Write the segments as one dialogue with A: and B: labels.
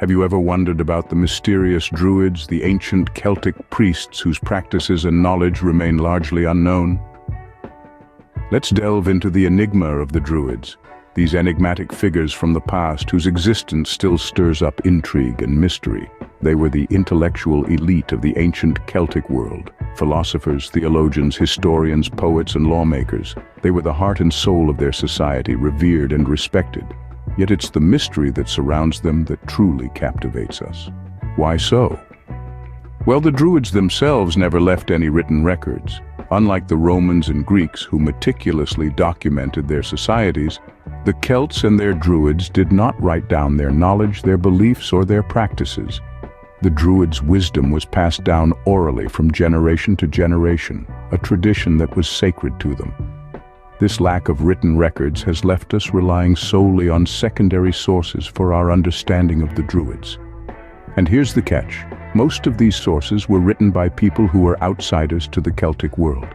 A: Have you ever wondered about the mysterious Druids, the ancient Celtic priests whose practices and knowledge remain largely unknown? Let's delve into the enigma of the Druids, these enigmatic figures from the past whose existence still stirs up intrigue and mystery. They were the intellectual elite of the ancient Celtic world. Philosophers, theologians, historians, poets, and lawmakers. They were the heart and soul of their society, revered and respected. Yet it's the mystery that surrounds them that truly captivates us. Why so? Well, the Druids themselves never left any written records. Unlike the Romans and Greeks who meticulously documented their societies, the Celts and their Druids did not write down their knowledge, their beliefs, or their practices. The Druids' wisdom was passed down orally from generation to generation, a tradition that was sacred to them. This lack of written records has left us relying solely on secondary sources for our understanding of the Druids. And here's the catch. Most of these sources were written by people who were outsiders to the Celtic world.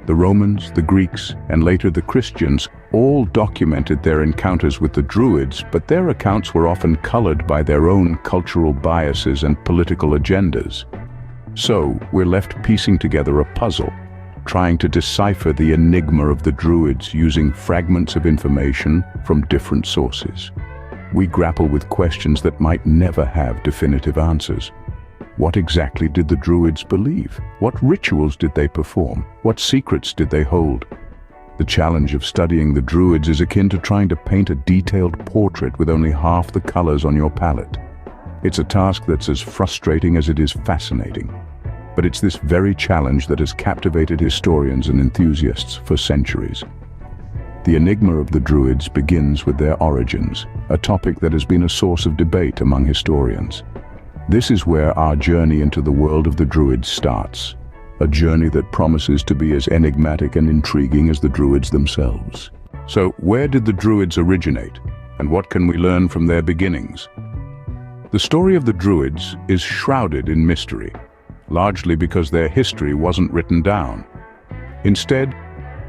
A: The Romans, the Greeks, and later the Christians all documented their encounters with the Druids, but their accounts were often colored by their own cultural biases and political agendas. So, we're left piecing together a puzzle, trying to decipher the enigma of the Druids using fragments of information from different sources. We grapple with questions that might never have definitive answers. What exactly did the Druids believe? What rituals did they perform? What secrets did they hold? The challenge of studying the Druids is akin to trying to paint a detailed portrait with only half the colors on your palette. It's a task that's as frustrating as it is fascinating. But it's this very challenge that has captivated historians and enthusiasts for centuries. The enigma of the Druids begins with their origins, a topic that has been a source of debate among historians. This is where our journey into the world of the Druids starts, a journey that promises to be as enigmatic and intriguing as the Druids themselves. So, where did the Druids originate, and what can we learn from their beginnings? The story of the Druids is shrouded in mystery, largely because their history wasn't written down. Instead,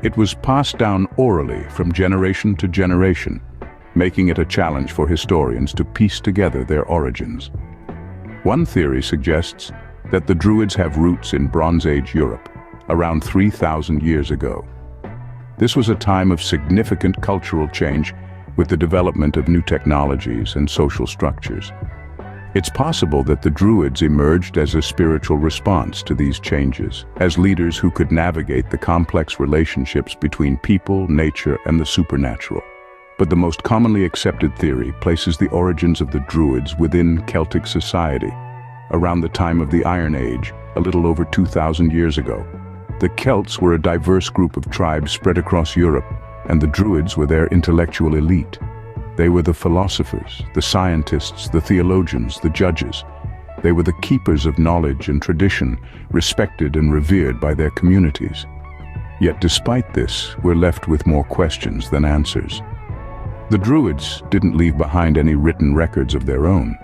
A: it was passed down orally from generation to generation, making it a challenge for historians to piece together their origins. One theory suggests that the Druids have roots in Bronze Age Europe, around 3,000 years ago. This was a time of significant cultural change with the development of new technologies and social structures. It's possible that the Druids emerged as a spiritual response to these changes, as leaders who could navigate the complex relationships between people, nature, and the supernatural. But the most commonly accepted theory places the origins of the Druids within Celtic society, around the time of the Iron Age, a little over 2,000 years ago. The Celts were a diverse group of tribes spread across Europe, and the Druids were their intellectual elite. They were the philosophers, the scientists, the theologians, the judges. They were the keepers of knowledge and tradition, respected and revered by their communities. Yet despite this, we're left with more questions than answers. The Druids didn't leave behind any written records of their own.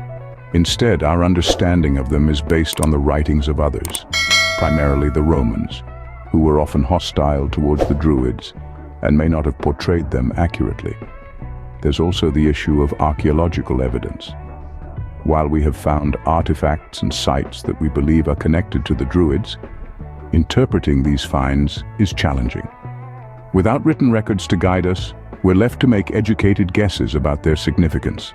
A: Instead, our understanding of them is based on the writings of others, primarily the Romans, who were often hostile towards the Druids and may not have portrayed them accurately. There's also the issue of archaeological evidence. While we have found artifacts and sites that we believe are connected to the Druids, interpreting these finds is challenging. Without written records to guide us, we're left to make educated guesses about their significance.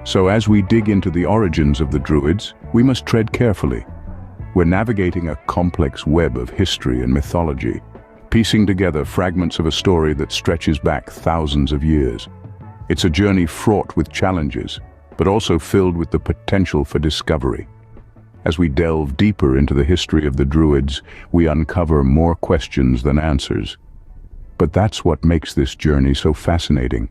A: So as we dig into the origins of the Druids, we must tread carefully. We're navigating a complex web of history and mythology, piecing together fragments of a story that stretches back thousands of years. It's a journey fraught with challenges, but also filled with the potential for discovery. As we delve deeper into the history of the Druids, we uncover more questions than answers. But that's what makes this journey so fascinating.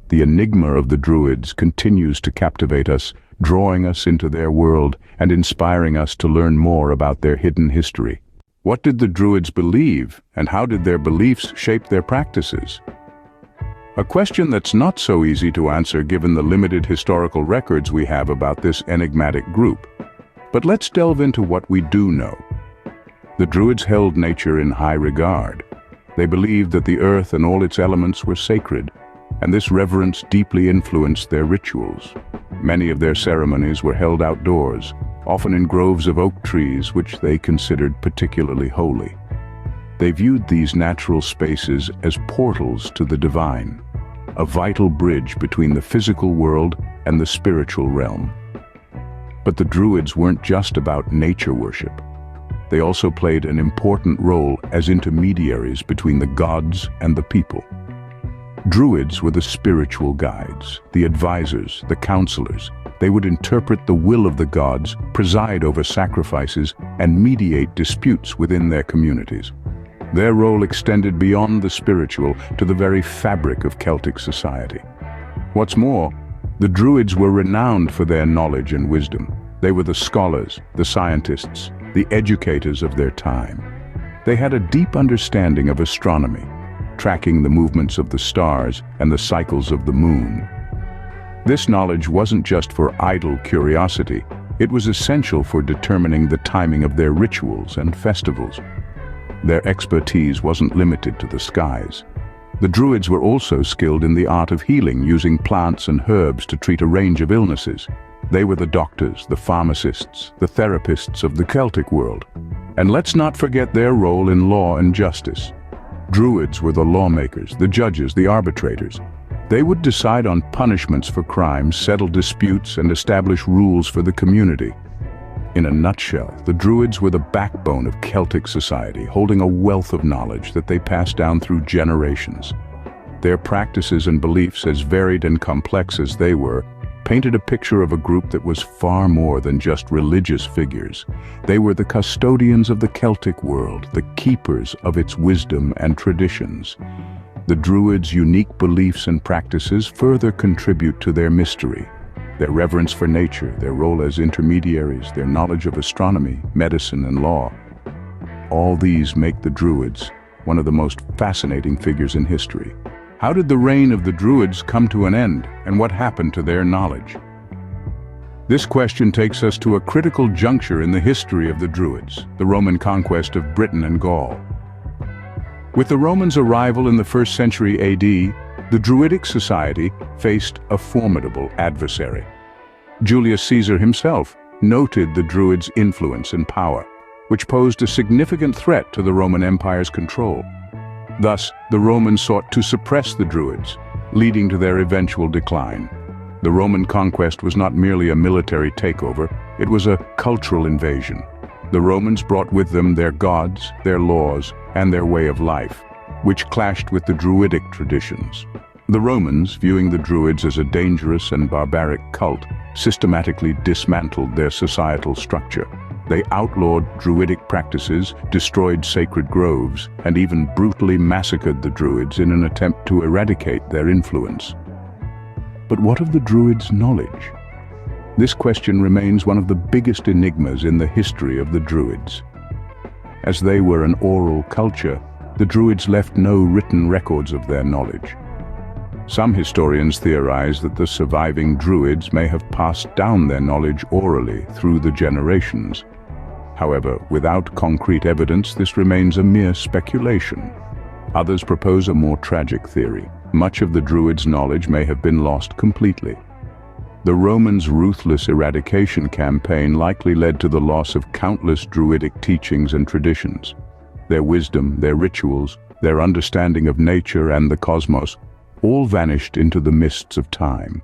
A: The enigma of the Druids continues to captivate us, drawing us into their world and inspiring us to learn more about their hidden history. What did the Druids believe, and how did their beliefs shape their practices? A question that's not so easy to answer given the limited historical records we have about this enigmatic group. But let's delve into what we do know. The Druids held nature in high regard. They believed that the earth and all its elements were sacred, and this reverence deeply influenced their rituals. Many of their ceremonies were held outdoors, often in groves of oak trees which they considered particularly holy. They viewed these natural spaces as portals to the divine, a vital bridge between the physical world and the spiritual realm. But the Druids weren't just about nature worship. They also played an important role as intermediaries between the gods and the people. Druids were the spiritual guides, the advisors, the counselors. They would interpret the will of the gods, preside over sacrifices, and mediate disputes within their communities. Their role extended beyond the spiritual to the very fabric of Celtic society. What's more, the Druids were renowned for their knowledge and wisdom. They were the scholars, the scientists, the educators of their time. They had a deep understanding of astronomy, tracking the movements of the stars and the cycles of the moon. This knowledge wasn't just for idle curiosity, it was essential for determining the timing of their rituals and festivals. Their expertise wasn't limited to the skies. The Druids were also skilled in the art of healing, using plants and herbs to treat a range of illnesses. They were the doctors, the pharmacists, the therapists of the Celtic world. And let's not forget their role in law and justice. Druids were the lawmakers, the judges, the arbitrators. They would decide on punishments for crimes, settle disputes, and establish rules for the community. In a nutshell, the Druids were the backbone of Celtic society, holding a wealth of knowledge that they passed down through generations. Their practices and beliefs, as varied and complex as they were, painted a picture of a group that was far more than just religious figures. They were the custodians of the Celtic world, the keepers of its wisdom and traditions. The Druids' unique beliefs and practices further contribute to their mystery. Their reverence for nature, their role as intermediaries, their knowledge of astronomy, medicine, and law. All these make the Druids one of the most fascinating figures in history. How did the reign of the Druids come to an end, and what happened to their knowledge? This question takes us to a critical juncture in the history of the Druids, the Roman conquest of Britain and Gaul. With the Romans' arrival in the 1st century AD, the Druidic society faced a formidable adversary. Julius Caesar himself noted the Druids' influence and power, which posed a significant threat to the Roman Empire's control. Thus, the Romans sought to suppress the Druids, leading to their eventual decline. The Roman conquest was not merely a military takeover, it was a cultural invasion. The Romans brought with them their gods, their laws, and their way of life, which clashed with the Druidic traditions. The Romans, viewing the Druids as a dangerous and barbaric cult, systematically dismantled their societal structure. They outlawed Druidic practices, destroyed sacred groves, and even brutally massacred the Druids in an attempt to eradicate their influence. But what of the Druids' knowledge? This question remains one of the biggest enigmas in the history of the Druids. As they were an oral culture, the Druids left no written records of their knowledge. Some historians theorize that the surviving Druids may have passed down their knowledge orally through the generations. However, without concrete evidence, this remains a mere speculation. Others propose a more tragic theory. Much of the Druids' knowledge may have been lost completely. The Romans' ruthless eradication campaign likely led to the loss of countless Druidic teachings and traditions. Their wisdom, their rituals, their understanding of nature and the cosmos all vanished into the mists of time.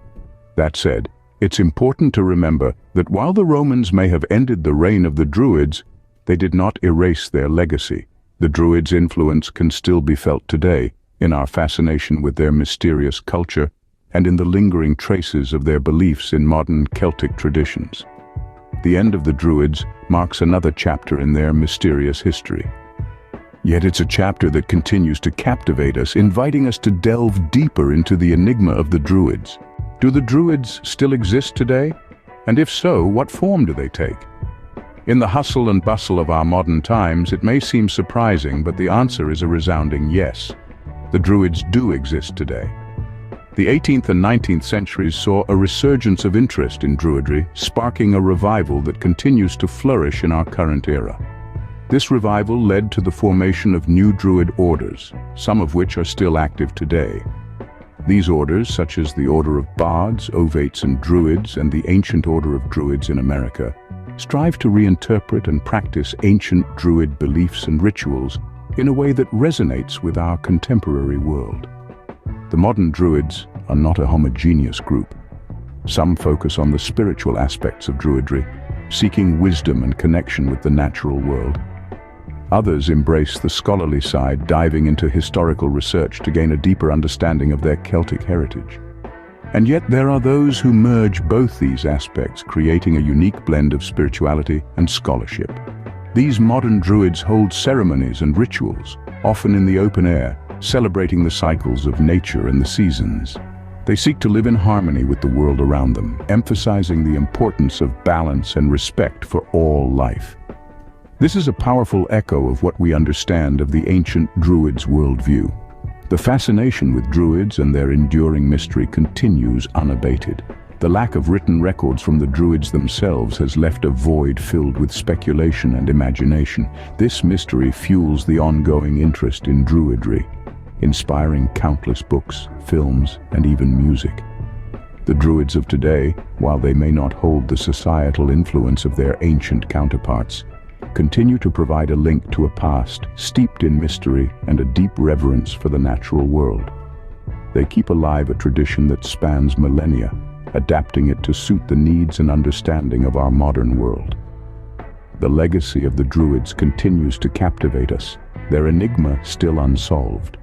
A: That said, it's important to remember that while the Romans may have ended the reign of the Druids, they did not erase their legacy. The Druids' influence can still be felt today in our fascination with their mysterious culture and in the lingering traces of their beliefs in modern Celtic traditions. The end of the Druids marks another chapter in their mysterious history. Yet it's a chapter that continues to captivate us, inviting us to delve deeper into the enigma of the Druids. Do the Druids still exist today? And if so, what form do they take? In the hustle and bustle of our modern times, it may seem surprising, but the answer is a resounding yes. The Druids do exist today. The 18th and 19th centuries saw a resurgence of interest in Druidry, sparking a revival that continues to flourish in our current era. This revival led to the formation of new Druid orders, some of which are still active today. These orders, such as the Order of Bards, Ovates and Druids, and the Ancient Order of Druids in America, strive to reinterpret and practice ancient Druid beliefs and rituals in a way that resonates with our contemporary world. The modern Druids are not a homogeneous group. Some focus on the spiritual aspects of Druidry, seeking wisdom and connection with the natural world. Others embrace the scholarly side, diving into historical research to gain a deeper understanding of their Celtic heritage. And yet there are those who merge both these aspects, creating a unique blend of spirituality and scholarship. These modern Druids hold ceremonies and rituals, often in the open air, celebrating the cycles of nature and the seasons. They seek to live in harmony with the world around them, emphasizing the importance of balance and respect for all life. This is a powerful echo of what we understand of the ancient Druids' worldview. The fascination with Druids and their enduring mystery continues unabated. The lack of written records from the Druids themselves has left a void filled with speculation and imagination. This mystery fuels the ongoing interest in Druidry, inspiring countless books, films, and even music. The Druids of today, while they may not hold the societal influence of their ancient counterparts, continue to provide a link to a past steeped in mystery and a deep reverence for the natural world. They keep alive a tradition that spans millennia, adapting it to suit the needs and understanding of our modern world. The legacy of the Druids continues to captivate us, their enigma still unsolved.